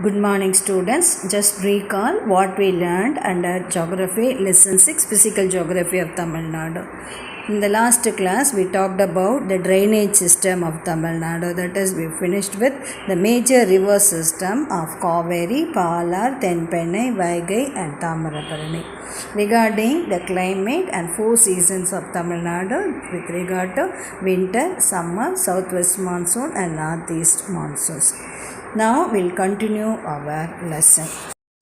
Good morning, students. Just recall what we learned under Geography, Lesson 6, Physical Geography of Tamil Nadu. In the last class, we talked about the drainage system of Tamil Nadu. That is, we finished with the major river system of Kaveri, Palar, Tenpenai, Vaigai and Tamarabarani. Regarding the climate and 4 seasons of Tamil Nadu with regard to winter, summer, southwest monsoon and northeast monsoons. Now we'll continue our lesson.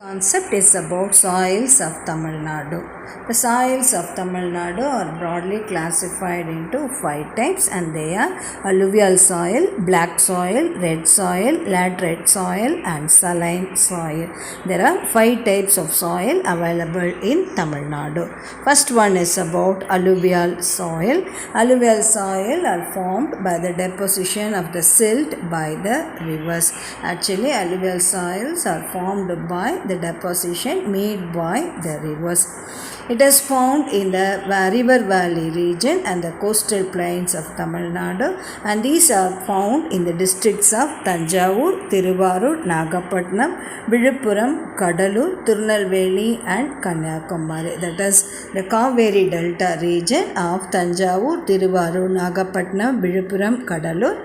Concept is about soils of Tamil Nadu. The soils of Tamil Nadu are broadly classified into 5 types, and they are alluvial soil, black soil, red soil, laterite soil and saline soil. There are 5 types of soil available in Tamil Nadu. First one is about alluvial soil. Alluvial soil are formed by the deposition of the silt by the rivers. Actually, alluvial soils are formed by the deposition made by the rivers. It is found in the river valley region and the coastal plains of Tamil Nadu, and these are found in the districts of Tanjavur, Thiruvarur, Nagapattinam, Viluppuram, Kadalur, Tirunelveli and Kanyakumari. That is the Kaveri Delta region of Tanjavur, Thiruvarur, Nagapattinam, Viluppuram, Kadalur.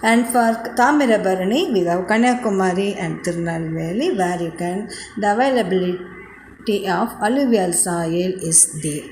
And for Tamarabarani, we have Kanyakumari and Tirunelveli, where you can the availability of alluvial soil is there.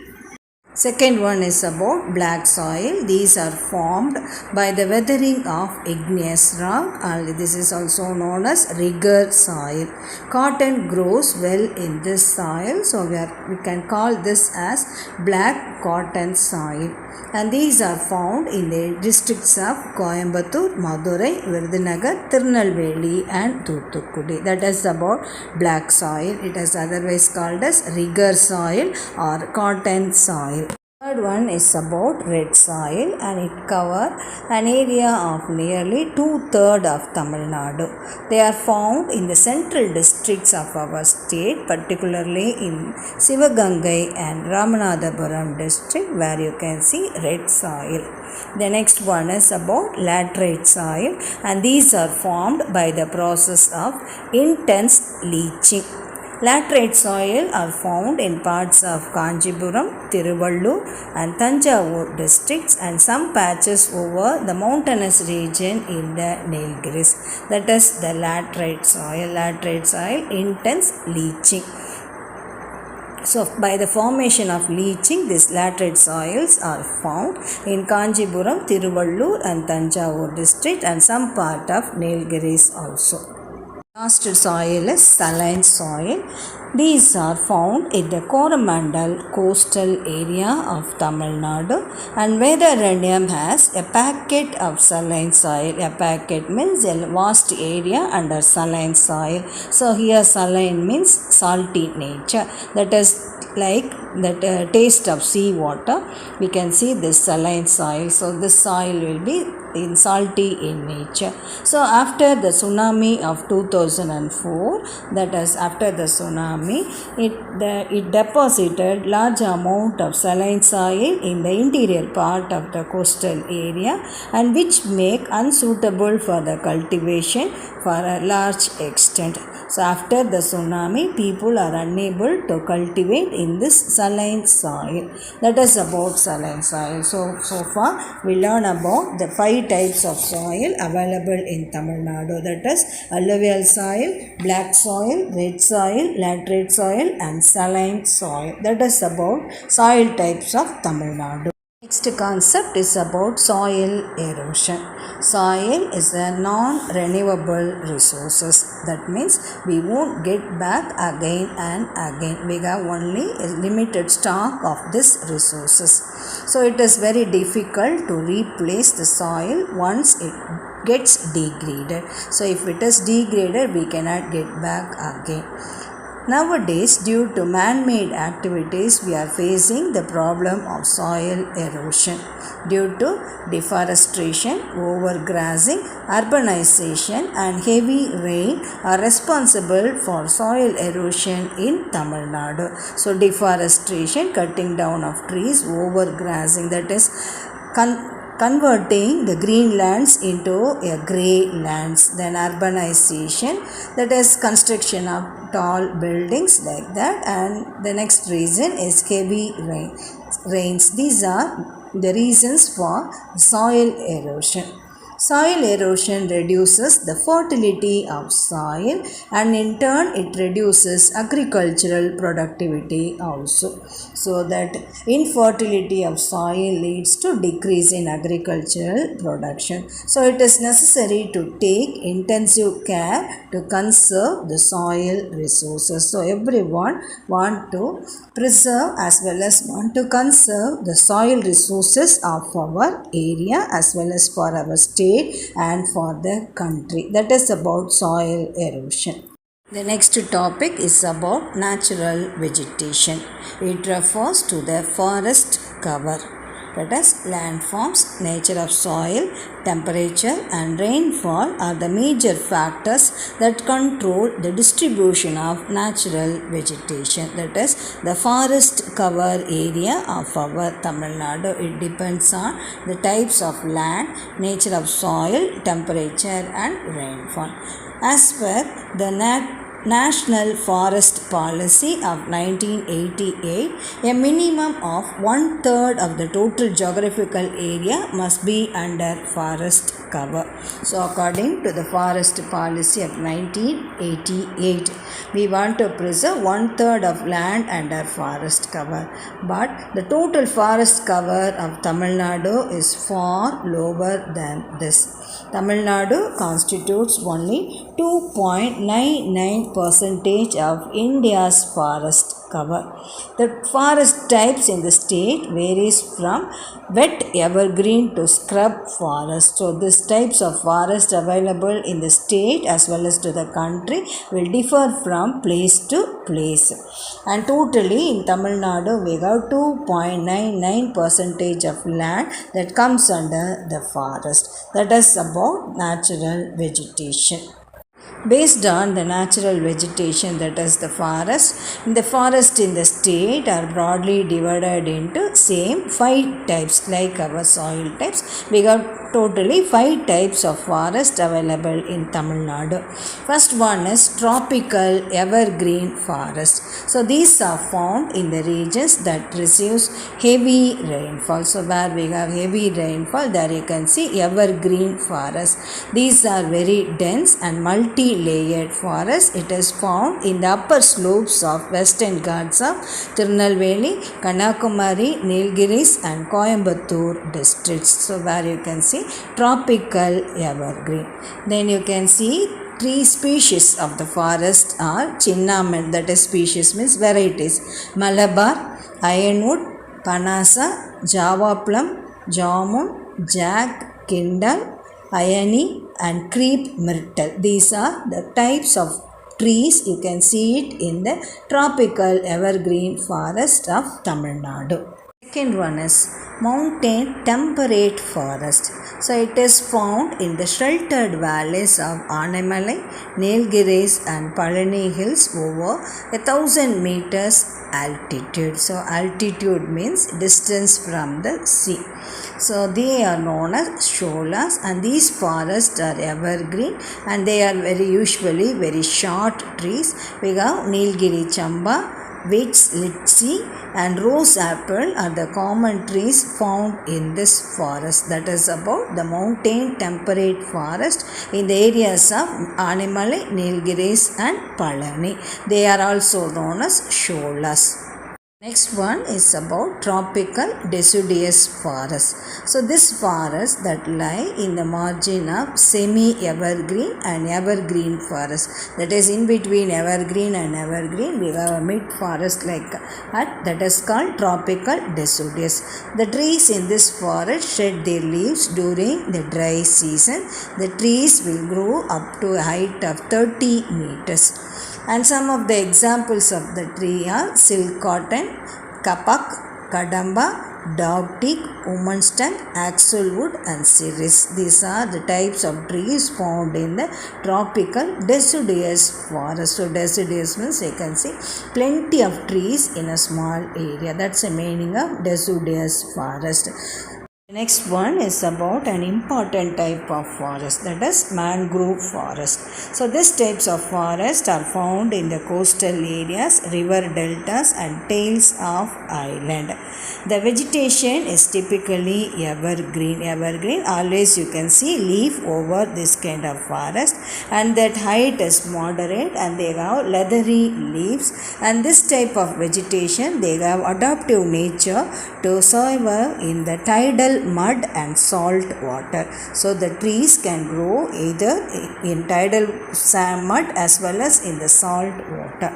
Second one is about black soil. These are formed by the weathering of igneous rock, and this is also known as rigger soil. Cotton grows well in this soil, so we can call this as black cotton soil. And these are found in the districts of Coimbatore, Madurai, Virudhunagar, Tirunelveli and Thoothukudi. That is about black soil. It is otherwise called as rigger soil or cotton soil. Third one is about red soil, and it covers an area of nearly 2/3 of Tamil Nadu. They are found in the central districts of our state, particularly in Sivagangai and Ramanathapuram district, where you can see red soil. The next one is about laterite soil, and these are formed by the process of intense leaching. Laterite soil are found in parts of Kanjipuram, Tiruvallur and Tanjavur districts, and some patches over the mountainous region in the Nilgiris. That is the laterite soil. Laterite soil, intense leaching. So, by the formation of leaching, these laterite soils are found in Kanjipuram, Tiruvallur and Tanjavur district and some part of Nilgiris also. Last soil is saline soil. These are found in the Coromandel coastal area of Tamil Nadu, and Vedaranyam has a packet of saline soil. A packet means a vast area under saline soil. So here saline means salty nature. That is like the taste of sea water. We can see this saline soil. So this soil will be salty in nature. So after the tsunami of 2004, that is after the tsunami, it deposited large amount of saline soil in the interior part of the coastal area, and which make unsuitable for the cultivation for a large extent. So after the tsunami, people are unable to cultivate in this saline soil. That is about saline soil. So far we learn about the 5 types of soil available in Tamil Nadu. That is alluvial soil, black soil, red soil, laterite soil and saline soil. That is about soil types of Tamil Nadu. Next concept is about soil erosion. Soil is a non-renewable resources. That means we won't get back again and again. We have only a limited stock of these resources. So it is very difficult to replace the soil once it gets degraded. So if it is degraded, we cannot get back again. Nowadays, due to man-made activities, we are facing the problem of soil erosion. Due to deforestation, overgrazing, urbanization and heavy rain are responsible for soil erosion in Tamil Nadu. So, deforestation, cutting down of trees, overgrazing, that is converting the green lands into a grey lands. Then urbanization, that is construction of tall buildings like that. And the next reason is heavy rains. These are the reasons for soil erosion. Soil erosion reduces the fertility of soil, and in turn it reduces agricultural productivity also. So that infertility of soil leads to decrease in agricultural production. So it is necessary to take intensive care to conserve the soil resources. So everyone want to preserve as well as want to conserve the soil resources of our area as well as for our state and for the country. That is about soil erosion. The next topic is about natural vegetation. It refers to the forest cover. That is, landforms, nature of soil, temperature and rainfall are the major factors that control the distribution of natural vegetation. That is, the forest cover area of our Tamil Nadu. It depends on the types of land, nature of soil, temperature and rainfall. As per the National Forest Policy of 1988, a minimum of 1/3 of the total geographical area must be under forest cover. So according to the Forest Policy of 1988, we want to preserve 1/3 of land under forest cover. But the total forest cover of Tamil Nadu is far lower than this. Tamil Nadu constitutes only 2.99% of India's forest cover. The forest types in the state varies from wet evergreen to scrub forest. So these types of forest available in the state as well as to the country will differ from place to place. And totally in Tamil Nadu we have 2.99% of land that comes under the forest. That is about natural vegetation. Based on the natural vegetation, that is the forest, the forest in the state are broadly divided into same 5 types like our soil types. We got totally 5 types of forest available in Tamil Nadu. First one is tropical evergreen forest. So these are found in the regions that receives heavy rainfall. So where we have heavy rainfall, there you can see evergreen forest. These are very dense and multi-layered forest. It is found in the upper slopes of Western Ghats of Tirunelveli, Kanyakumari, Nilgiris and Coimbatore districts. So where you can see tropical evergreen. Then you can see 3 species of the forest are Chinnamon, that is species means varieties, Malabar, Ironwood, Panasa, Java plum, Jamun, Jack, Kindle, Iony and Crepe myrtle. These are the types of trees. You can see it in the tropical evergreen forest of Tamil Nadu. Second one is mountain temperate forest. So it is found in the sheltered valleys of Anamalai, Nilgiris and Palani hills over 1,000 meters altitude. So altitude means distance from the sea. So they are known as sholas, and these forests are evergreen and they are usually very short trees. We have Nilgiri Chamba, Wits, Litchi and Rose apple are the common trees found in this forest. That is about the mountain temperate forest in the areas of Animalai, Nilgiris and Palani. They are also known as sholas. Next one is about tropical deciduous forest. So this forest that lie in the margin of semi-evergreen and evergreen forest. That is in between evergreen and evergreen we have a mid forest like that is called tropical deciduous. The trees in this forest shed their leaves during the dry season. The trees will grow up to a height of 30 meters. And some of the examples of the tree are silk cotton, kapak, kadamba, dogteak, woman's tongue, axlewood and cerise. These are the types of trees found in the tropical deciduous forest. So deciduous means you can see plenty of trees in a small area. That's the meaning of deciduous forest. The next one is about an important type of forest, that is mangrove forest. So these types of forest are found in the coastal areas, river deltas and tails of island. The vegetation is typically evergreen. Always you can see leaf over this kind of forest, and that height is moderate and they have leathery leaves, and this type of vegetation they have adaptive nature to survive in the tidal mud and salt water. So the trees can grow either in tidal sand mud as well as in the salt water.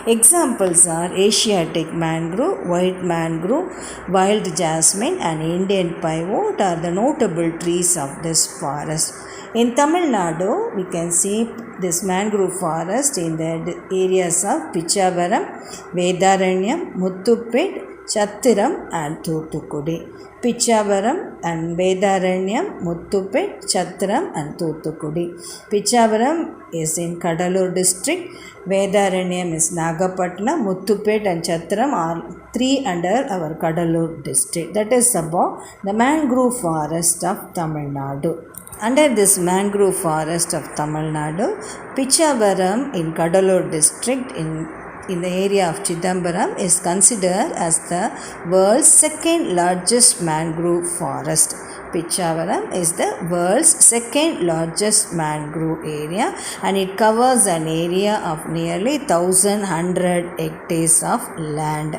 Examples are Asiatic mangrove, white mangrove, wild jasmine and Indian pivot are the notable trees of this forest. In Tamil Nadu, we can see this mangrove forest in the areas of Pichavaram, Vedaranyam, Muthupet, Chattiram and Thoothukudi. Pichavaram and Vedaranyam, Muthupet, Chattiram and Thoothukudi. Pichavaram is in Kadalur district, Vedaranyam is Nagapattinam, Muthupet and Chattiram are three under our Kadalur district. That is about the mangrove forest of Tamil Nadu. Under this mangrove forest of Tamil Nadu, Pichavaram in Kadalur district in the area of Chidambaram is considered as the world's second largest mangrove forest. Pichavaram is the world's second largest mangrove area, and it covers an area of nearly 1,100 hectares of land.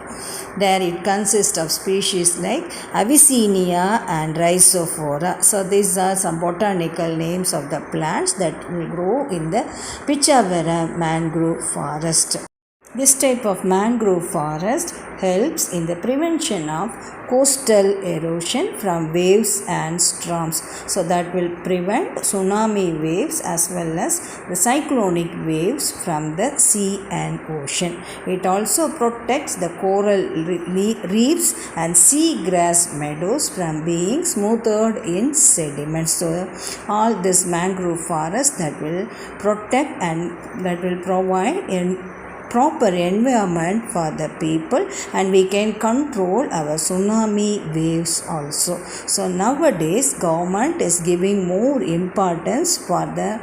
There it consists of species like Avicennia and Rhizophora. So these are some botanical names of the plants that will grow in the Pichavaram mangrove forest. This type of mangrove forest helps in the prevention of coastal erosion from waves and storms. So that will prevent tsunami waves as well as the cyclonic waves from the sea and ocean. It also protects the coral reefs and seagrass meadows from being smoothed in sediments. So all this mangrove forest that will protect and that will provide in proper environment for the people, and we can control our tsunami waves also. So nowadays government is giving more importance for the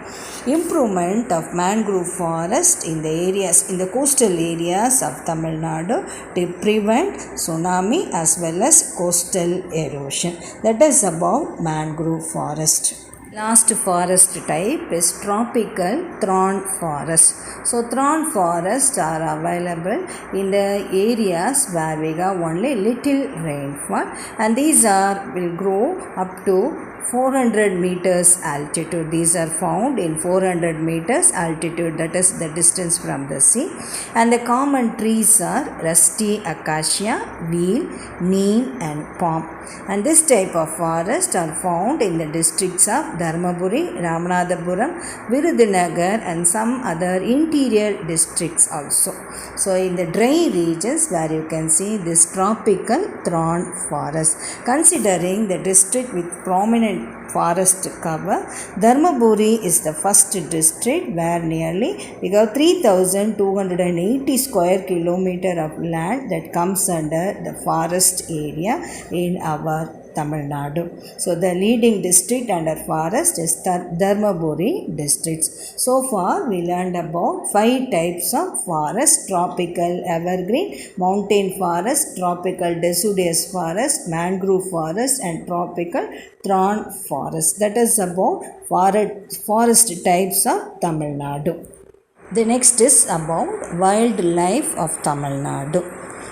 improvement of mangrove forest in the areas, in the coastal areas of Tamil Nadu to prevent tsunami as well as coastal erosion. That is about mangrove forest. Last forest type is tropical thorn forest. So thorn forests are available in the areas where we have only little rainfall, and these will grow up to 400 meters altitude. These are found in 400 meters altitude, that is the distance from the sea. And the common trees are rusty acacia, wheel, neem and palm. And this type of forest are found in the districts of Dharmaburi, Ramanathapuram, Virudhunagar and some other interior districts also. So in the dry regions where you can see this tropical thorn forest. Considering the district with prominent forest cover, Dharmaburi is the first district where nearly we got 3,280 square kilometer of land that comes under the forest area in our Tamil Nadu. So the leading district under forest is Dharmaburi districts. So far we learned about 5 types of forest: tropical evergreen, mountain forest, tropical deciduous forest, mangrove forest and tropical thorn forest. That is about forest types of Tamil Nadu. The next is about wildlife of Tamil Nadu.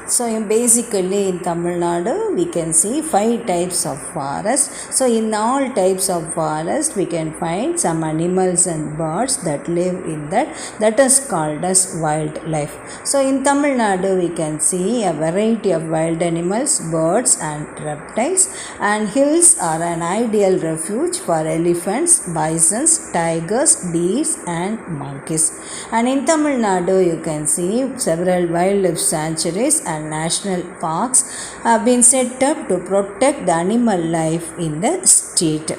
So basically in Tamil Nadu we can see 5 types of forest. So in all types of forest we can find some animals and birds that live in that is called as wildlife. So in Tamil Nadu we can see a variety of wild animals, birds and reptiles, and hills are an ideal refuge for elephants, bisons, tigers, deers and monkeys. And in Tamil Nadu you can see several wildlife sanctuaries and national parks have been set up to protect the animal life in the state.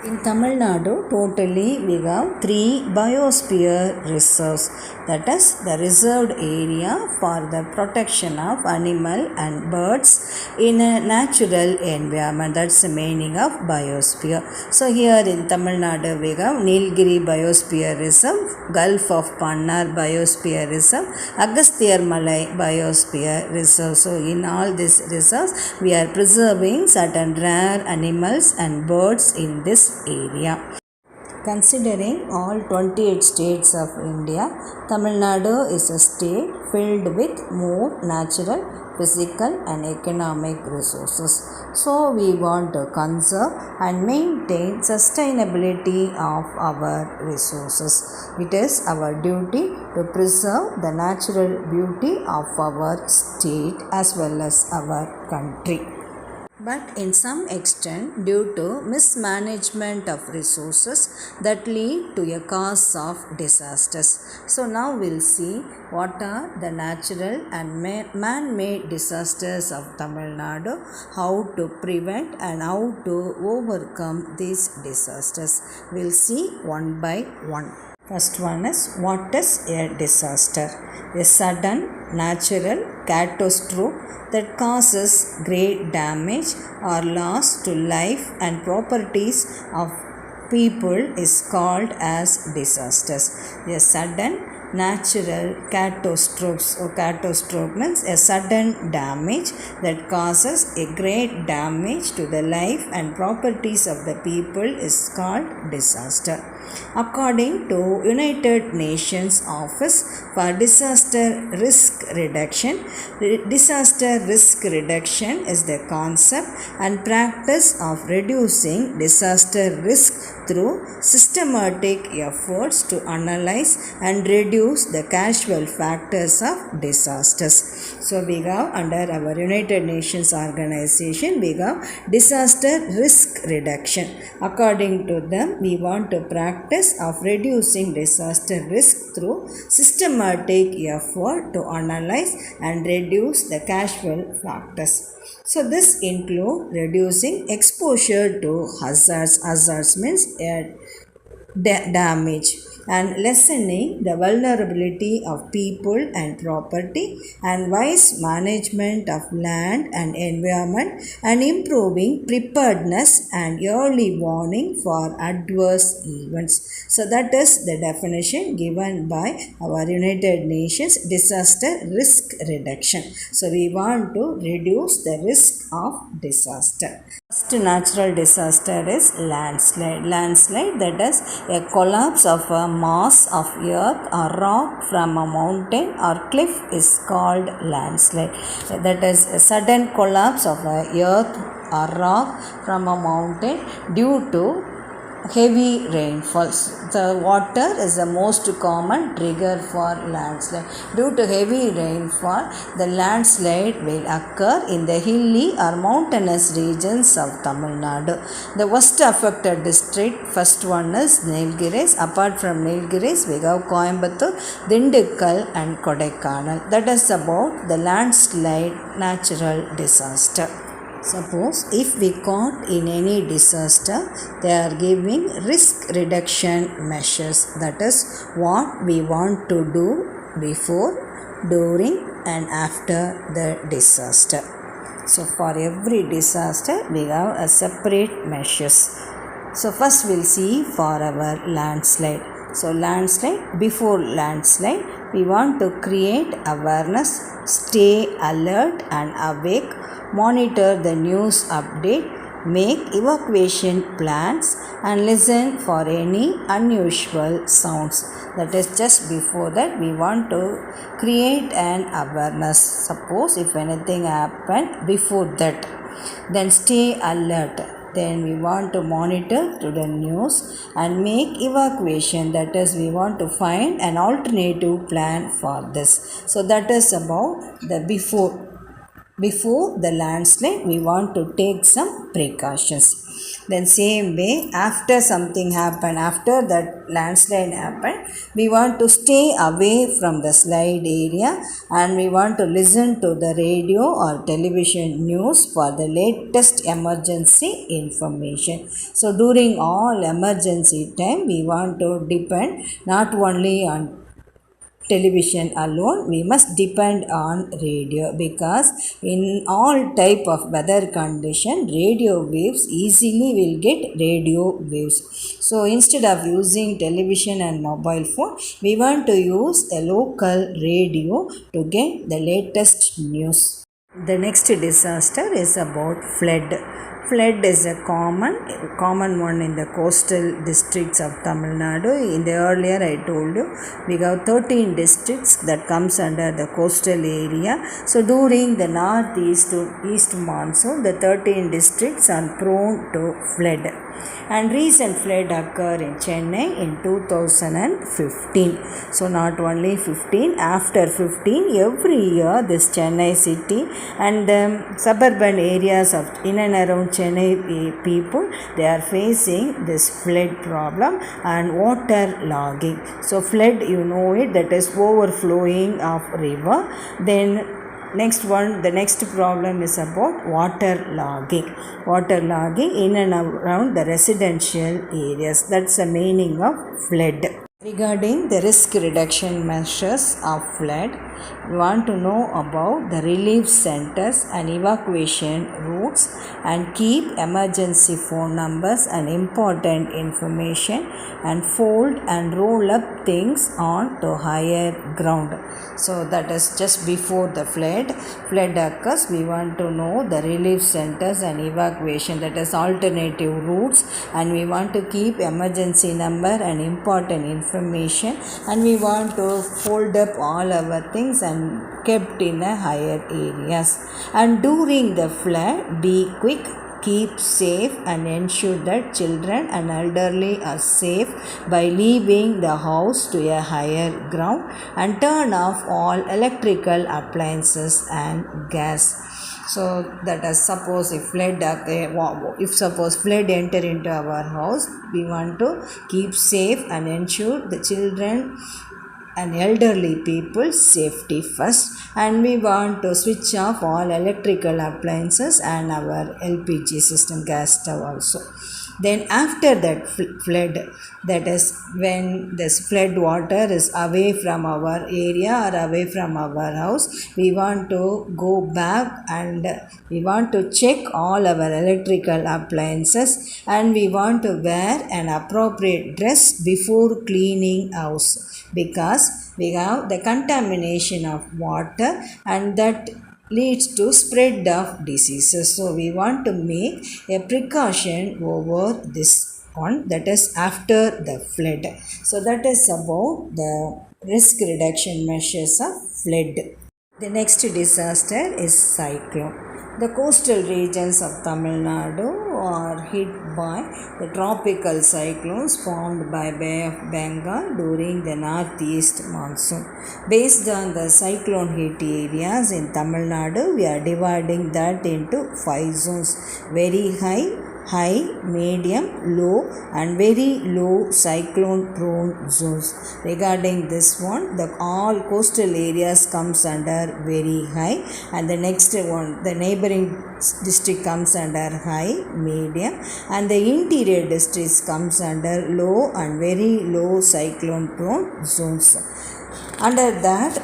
In Tamil Nadu, totally we have 3 biosphere reserves. That is the reserved area for the protection of animal and birds in a natural environment. That's the meaning of biosphere. So here in Tamil Nadu we have Nilgiri Biosphere Reserve, Gulf of Pannar Biosphere Reserve, Agasthyar Malai Biosphere Reserve. So in all these reserves we are preserving certain rare animals and birds in this area. Considering all 28 states of India, Tamil Nadu is a state filled with more natural, physical and economic resources. So we want to conserve and maintain sustainability of our resources. It is our duty to preserve the natural beauty of our state as well as our country. But in some extent, due to mismanagement of resources that lead to a cause of disasters. So now we'll see what are the natural and man-made disasters of Tamil Nadu, how to prevent and how to overcome these disasters. We'll see one by one. First one is, what is a disaster? A sudden natural catastrophe that causes great damage or loss to life and properties of people is called as disasters. A sudden natural catastrophe means a sudden damage that causes a great damage to the life and properties of the people is called disaster. According to United Nations Office for Disaster Risk Reduction, disaster risk reduction is the concept and practice of reducing disaster risk through systematic efforts to analyze and reduce the casual factors of disasters. So we have under our United Nations organization, we have disaster risk reduction. According to them, we want to practice of reducing disaster risk through systematic effort to analyze and reduce the casual factors. So this include reducing exposure to hazards. Hazards means damage, and lessening the vulnerability of people and property, and wise management of land and environment, and improving preparedness and early warning for adverse events. So that is the definition given by our United Nations disaster risk reduction. So we want to reduce the risk of disaster. First natural disaster is landslide. Landslide, that is a collapse of a mass of earth or rock from a mountain or cliff, is called landslide. That is a sudden collapse of a earth or rock from a mountain due to heavy rainfalls. The water is the most common trigger for landslide. Due to heavy rainfall, the landslide will occur in the hilly or mountainous regions of Tamil Nadu. The worst affected district, first one is Nilgiris. Apart from Nilgiris, we have Coimbatore, Dindigul and Kodaikanal. That is about the landslide natural disaster. Suppose if we caught in any disaster, they are giving risk reduction measures. That is what we want to do before, during and after the disaster. So for every disaster we have a separate measures. So first we'll see for our landslide. So landslide, before landslide we want to create awareness, stay alert and awake, monitor the news update, make evacuation plans and listen for any unusual sounds. That is just before that we want to create an awareness. Suppose if anything happened before that, then stay alert. Then we want to monitor to the news and make evacuation. That is, we want to find an alternative plan for this. So that is about the before the landslide we want to take some precautions. Then same way, after something happened, after that landslide happened, we want to stay away from the slide area and we want to listen to the radio or television news for the latest emergency information. So during all emergency time, we want to depend not only on television alone, we must depend on radio, because in all type of weather condition radio waves easily will get radio waves. So instead of using television and mobile phone, we want to use a local radio to get the latest news. The next disaster is about flood. Flood is a common one in the coastal districts of Tamil Nadu. In the earlier I told you, we have 13 districts that comes under the coastal area. So during the northeast to east monsoon, the 13 districts are prone to flood. And recent flood occurred in Chennai in 2015. So not only 15, after 15, every year this Chennai city and the suburban areas of in and around Chennai people, they are facing this flood problem and water logging. So flood, you know it, that is overflowing of river. Then the next problem is about water logging. Water logging in and around the residential areas. That's the meaning of flood. Regarding the risk reduction measures of flood, we want to know about the relief centers and evacuation routes and keep emergency phone numbers and important information and fold and roll up things on to higher ground. So that is just before the flood occurs, we want to know the relief centers and evacuation, that is alternative routes, and we want to keep emergency number and important information, and we want to fold up all our things and kept in a higher areas. And during the flood, be quick, keep safe, and ensure that children and elderly are safe by leaving the house to a higher ground, and turn off all electrical appliances and gas. So that is, suppose if flood enter into our house, we want to keep safe and ensure the children and elderly people safety first, and we want to switch off all electrical appliances and our LPG system, gas stove also. Then after that flood, that is when this flood water is away from our area or away from our house, we want to go back and we want to check all our electrical appliances, and we want to wear an appropriate dress before cleaning house, because we have the contamination of water and that leads to spread of diseases. So we want to make a precaution over this one, that is after the flood. So that is about the risk reduction measures of flood. The next disaster is cyclone. The coastal regions of Tamil Nadu are hit by the tropical cyclones formed by Bay of Bengal during the northeast monsoon. Based on the cyclone hit areas in Tamil Nadu, we are dividing that into 5 zones: very high, medium, low, and very low cyclone prone zones. Regarding this one, the all coastal areas comes under very high, and the next one, the neighboring district comes under high, medium, and the interior districts comes under low and very low cyclone prone zones. Under that,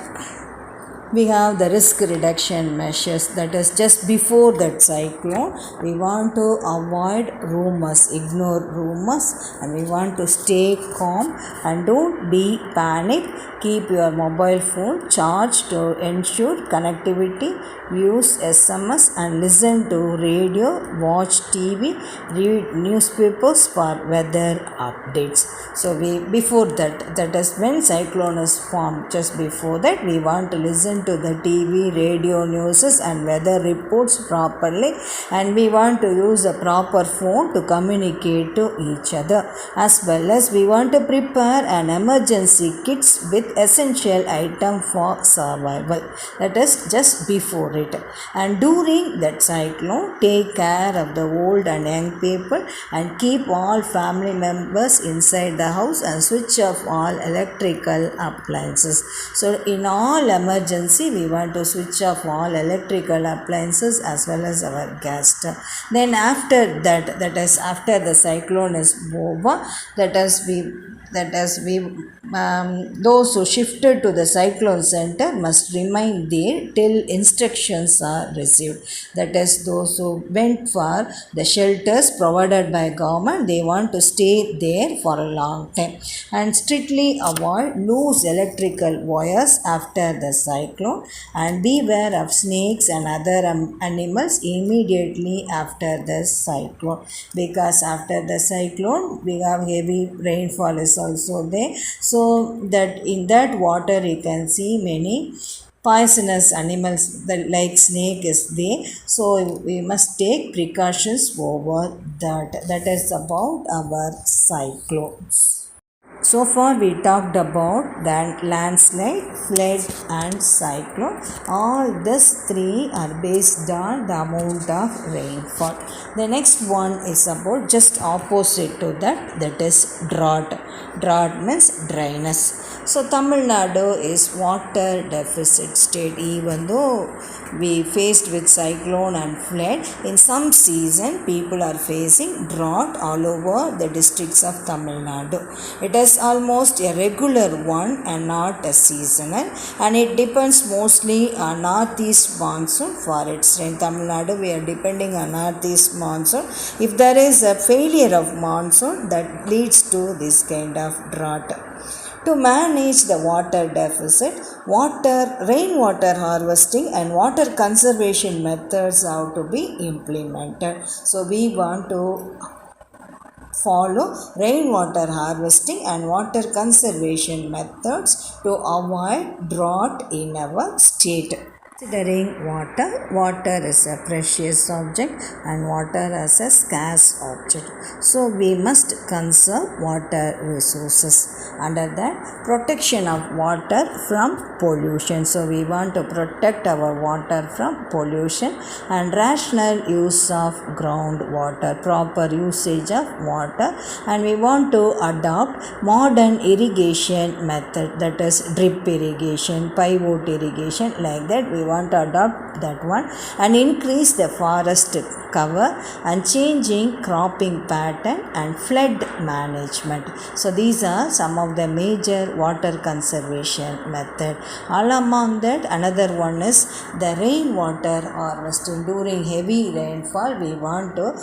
we have the risk reduction measures, that is just before that cyclone, we want to avoid rumors, ignore rumors, and we want to stay calm and don't be panicked. Keep your mobile phone charged to ensure connectivity, use SMS and listen to radio, watch TV, read newspapers for weather updates. So before that is when cyclone is formed, just before that we want to listen to the TV, radio news and weather reports properly, and we want to use a proper phone to communicate to each other. As well as we want to prepare an emergency kits with essential item for survival. That is just before it. And during that cyclone, take care of the old and young people and keep all family members inside the house and switch off all electrical appliances. So in all emergency, we want to switch off all electrical appliances as well as our gas stove. Then after that is after the cyclone is over, those who shifted to the cyclone center must remain there till instructions are received. That is, those who went for the shelters provided by government, they want to stay there for a long time. And strictly avoid loose electrical wires after the cyclone, and beware of snakes and other animals immediately after the cyclone, because after the cyclone we have heavy rainfall is also there, so that in that water you can see many poisonous animals like snake is there, so we must take precautions over that is about our cyclones. So far we talked about that landslide, flood and cyclone. All these three are based on the amount of rainfall. The next one is about just opposite to that is drought. Drought means dryness. So Tamil Nadu is water deficit state. Even though we faced with cyclone and flood, in some season people are facing drought all over the districts of Tamil Nadu. It is almost a regular one and not a seasonal, and it depends mostly on northeast monsoon for its rain. Tamil Nadu, we are depending on northeast monsoon. If there is a failure of monsoon, that leads to this kind of drought. To manage the water deficit, rainwater harvesting and water conservation methods have to be implemented. So we want to follow rainwater harvesting and water conservation methods to avoid drought in our state. Considering water is a precious object and water as a scarce object. So we must conserve water resources. Under that, protection of water from pollution. So we want to protect our water from pollution and rational use of groundwater, proper usage of water, and we want to adopt modern irrigation method, that is drip irrigation, pivot irrigation, like that. We want to adopt that one and increase the forest cover and changing cropping pattern and flood management. So these are some of the major water conservation method. All among that, another one is the rainwater harvesting. During heavy rainfall, we want to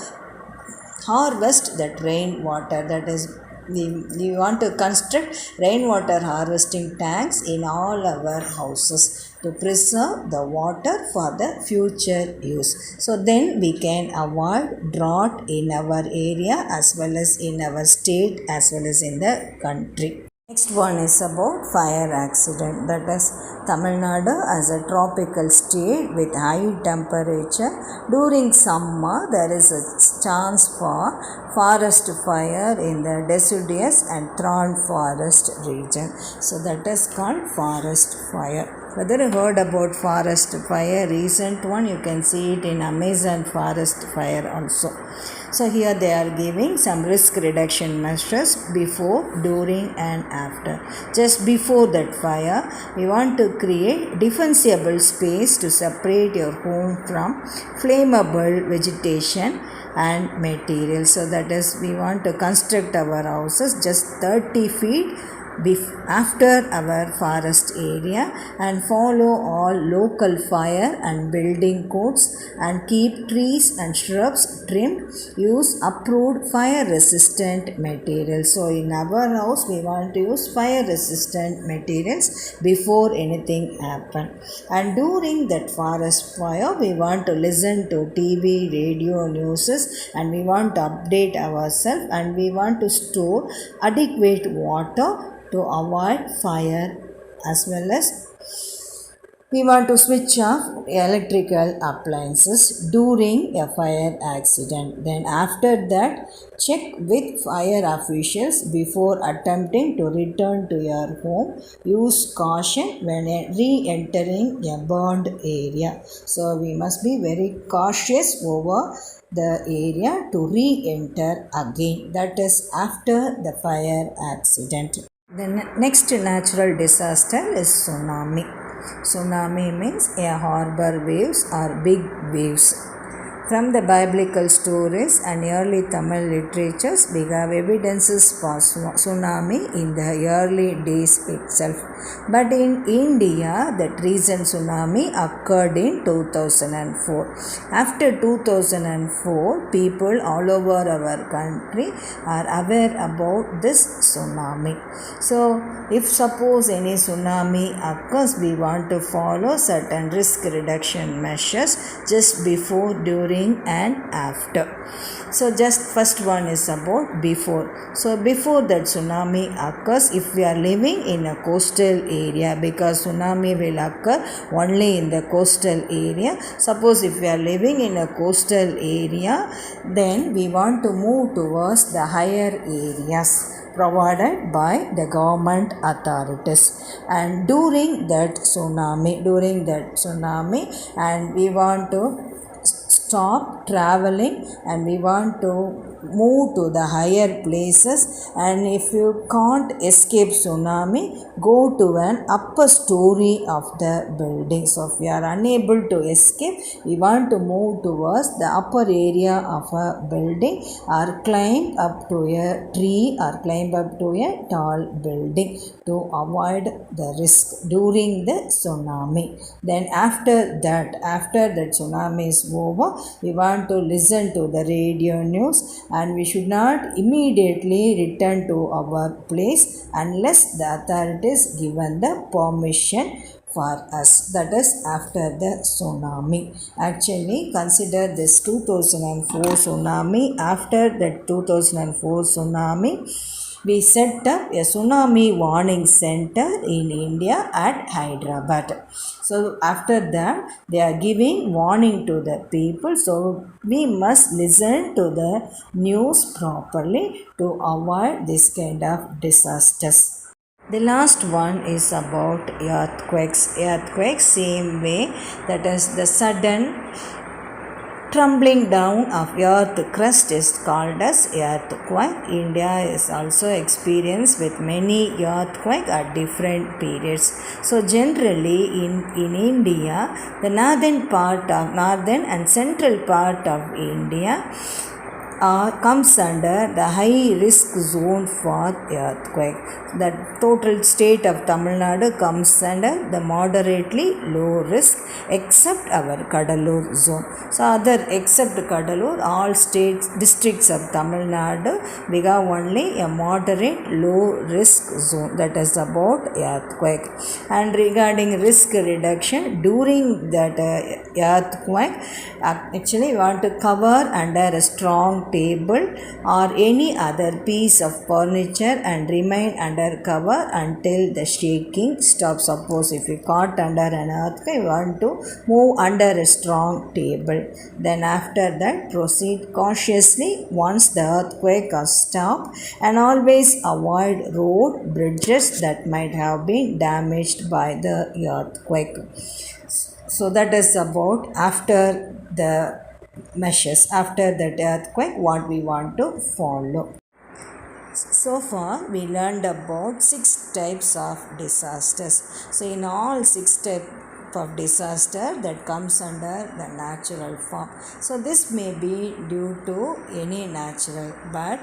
harvest that rainwater, that is we want to construct rainwater harvesting tanks in all our houses to preserve the water for the future use. So then we can avoid drought in our area as well as in our state as well as in the country. Next one is about fire accident. That is, Tamil Nadu as a tropical state with high temperature. During summer, there is a chance for forest fire in the deciduous and thorn forest region. So that is called forest fire. Whether you heard about forest fire, recent one, you can see it in Amazon forest fire also. So here they are giving some risk reduction measures before, during and after. Just before that fire, we want to create defensible space to separate your home from flammable vegetation and materials. So that is, we want to construct our houses just 30 feet after our forest area and follow all local fire and building codes and keep trees and shrubs trimmed. Use approved fire resistant materials. So in our house we want to use fire resistant materials before anything happen. And during that forest fire, we want to listen to TV, radio, news, and we want to update ourselves, and we want to store adequate water to avoid fire as well as We want to switch off electrical appliances during a fire accident. Then after that, check with fire officials before attempting to return to your home. Use caution when re-entering a burned area. So we must be very cautious over the area to re-enter again. That is after the fire accident. The next natural disaster is tsunami. Tsunami means a harbor waves or big waves. From the biblical stories and early Tamil literatures, we have evidences for tsunami in the early days itself. But in India, that recent tsunami occurred in 2004. After 2004, people all over our country are aware about this tsunami. So, if suppose any tsunami occurs, we want to follow certain risk reduction measures just before, during and after. So just first one is about before. So before that tsunami occurs, if we are living in a coastal area, because tsunami will occur only in the coastal area. Suppose if we are living in a coastal area, then we want to move towards the higher areas provided by the government authorities. And during that tsunami, and we want to stop traveling and we want to move to the higher places. And if you can't escape tsunami, go to an upper story of the building. So if we are unable to escape, we want to move towards the upper area of a building or climb up to a tree or climb up to a tall building to avoid the risk during the tsunami. Then after that tsunami is over, we want to listen to the radio news, and we should not immediately return to our place unless the authorities given the permission for us. That is after the tsunami. Actually, consider this 2004 tsunami. After the 2004 tsunami, we set up a tsunami warning center in India at Hyderabad. So after that, they are giving warning to the people. So we must listen to the news properly to avoid this kind of disasters. The last one is about earthquakes. Earthquakes, same way, that is the sudden crumbling down of earth crust is called as earthquake. India is also experienced with many earthquakes at different periods. So generally in India, the northern and central part of India comes under the high risk zone for earthquake. The total state of Tamil Nadu comes under the moderately low risk except our Kadalur zone. So other except Kadalur, all districts of Tamil Nadu, we have only a moderate low risk zone, that is about earthquake. And regarding risk reduction during that earthquake, actually we want to cover under a strong table or any other piece of furniture and remain under cover until the shaking stops. Suppose if you caught under an earthquake, you want to move under a strong table. Then after that, proceed cautiously once the earthquake has stopped, and always avoid road, bridges that might have been damaged by the earthquake. So that is about after the measures, after that earthquake, what we want to follow. So far we learned about 6 types of disasters. So in all 6 types of disaster that comes under the natural form. So this may be due to any natural, but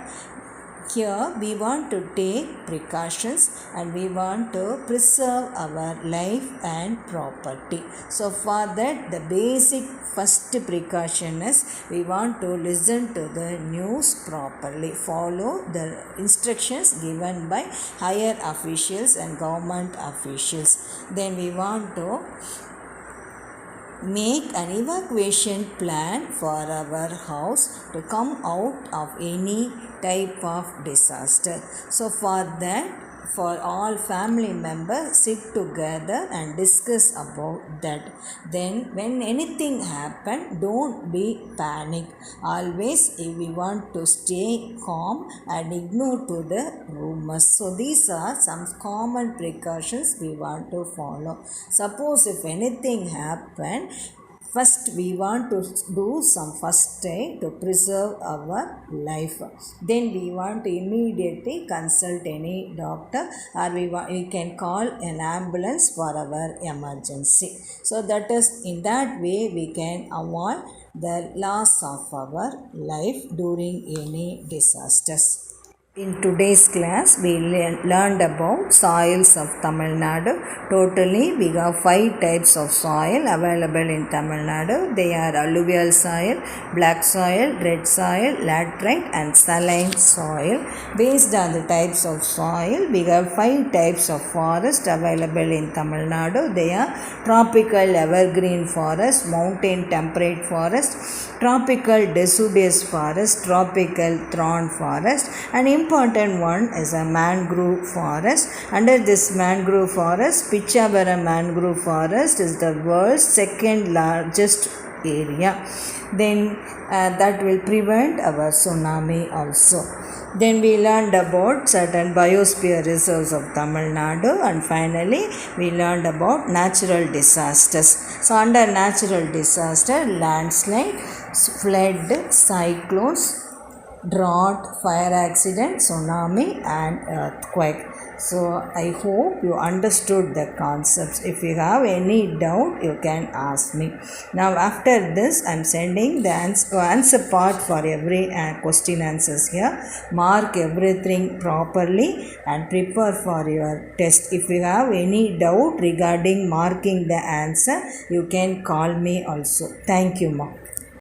here we want to take precautions and we want to preserve our life and property. So for that, the basic first precaution is we want to listen to the news properly, follow the instructions given by higher officials and government officials. Then we want to make an evacuation plan for our house to come out of any type of disaster. So for that, for all family members sit together and discuss about that. Then when anything happen, don't be panic. Always if we want to stay calm and ignore to the rumors. So these are some common precautions we want to follow. Suppose if anything happen, first we want to do some first aid to preserve our life. Then we want to immediately consult any doctor, or we can call an ambulance for our emergency. So that is in that way we can avoid the loss of our life during any disasters. In today's class, we learned about soils of Tamil Nadu. Totally, we have 5 types of soil available in Tamil Nadu. They are alluvial soil, black soil, red soil, laterite and saline soil. Based on the types of soil, we have 5 types of forest available in Tamil Nadu. They are tropical evergreen forest, mountain temperate forest, tropical deciduous forest, tropical thorn forest, and important one is a mangrove forest. Under this mangrove forest, Pichavara mangrove forest is the world's second largest area. Then that will prevent our tsunami also. Then we learned about certain biosphere reserves of Tamil Nadu, and finally we learned about natural disasters. So under natural disaster, landslide, flood, cyclones, drought, fire accident, tsunami and earthquake. So I hope you understood the concepts. If you have any doubt, you can ask me. Now after this, I am sending the answer part for every question answers here. Mark everything properly and prepare for your test. If you have any doubt regarding marking the answer, you can call me also. Thank you, Ma.